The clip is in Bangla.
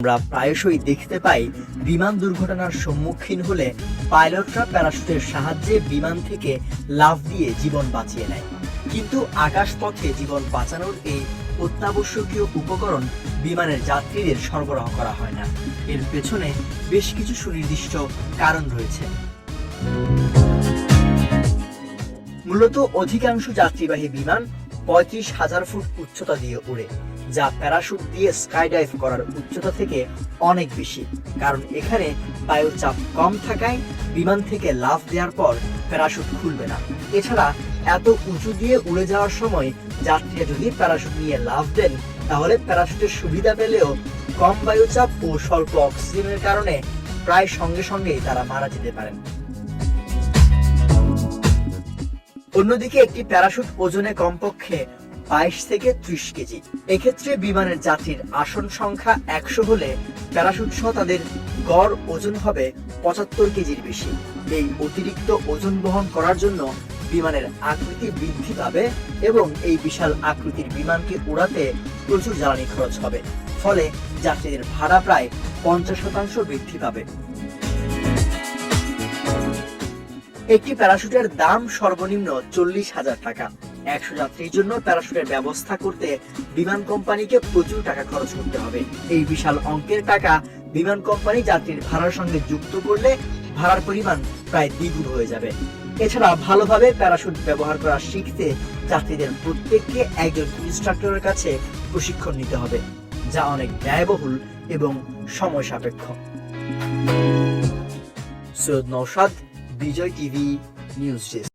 আমরা প্রায়শই দেখতে পাই বিমান দুর্ঘটনার সম্মুখীন হলে পাইলটরা প্যারাশুটের সাহায্যে বিমান থেকে লাফ দিয়ে জীবন বাঁচিয়ে নেয়। কিন্তু আকাশপথে জীবন বাঁচানোর এই অত্যাবশ্যকীয় উপকরণ বিমানের যাত্রীদের সরবরাহ করা হয় না। এর পেছনে বেশ কিছু সুনির্দিষ্ট কারণ রয়েছে। মূলত অধিকাংশ যাত্রীবাহী বিমান 35,000 ফুট উচ্চতা দিয়ে উড়ে, যা প্যারাশুট দিয়ে স্কাইডাইভ করার উচ্চতা থেকে অনেক বেশি। কারণ এখানে বায়ুর চাপ কম থাকায় বিমান থেকে লাফ দেওয়ার পর প্যারাশুট খুলবে না। এছাড়া এত উঁচু দিয়ে উড়ে যাওয়ার সময় যাত্রীরা যদি প্যারাশুট নিয়ে লাফ দেন, তাহলে প্যারাশুটের সুবিধা পেলেও কম বায়ুচাপ ও স্বল্প অক্সিজেনের কারণে প্রায় সঙ্গে সঙ্গেই তারা মারা যেতে পারেন। অন্যদিকে একটি প্যারাশুট ওজনে কমপক্ষে 22 থেকে 30 কেজি। এক্ষেত্রে বিমানের যাত্রীর আসন সংখ্যা 100 হলে প্যারাশুট সহ তাদের গড় ওজন হবে 75 কেজির বেশি। এই অতিরিক্ত ওজন বহন করার জন্য বিমানের আকৃতি বৃদ্ধি পাবে এবং এই বিশাল আকৃতির বিমানকে উড়াতে প্রচুর জ্বালানি খরচ হবে। ফলে যাত্রীদের ভাড়া প্রায় 50% বৃদ্ধি পাবে। একটি প্যারাশুটের দাম সর্বনিম্ন 40,000 টাকা। 100 যাত্রীর জন্য প্যারাশুটের ব্যবস্থা করতে বিমান কোম্পানিকে প্রচুর টাকা খরচ করতে হবে। এই বিশাল অঙ্কের টাকা বিমান কোম্পানি যাত্রীর ভাড়ার সঙ্গে যুক্ত করলে ভাড়ার পরিমাণ প্রায় দ্বিগুণ হয়ে যাবে। এছাড়া ভালোভাবে প্যারাশুট ব্যবহার করা শিখতে যাত্রীদের প্রত্যেককে একজন ইনস্ট্রাক্টরের কাছে প্রশিক্ষণ নিতে হবে, যা অনেক ব্যয়বহুল এবং সময় সাপেক্ষ। সৈয়দ নওশাদ, বিজয় টিভি নিউজ ডেস্ক।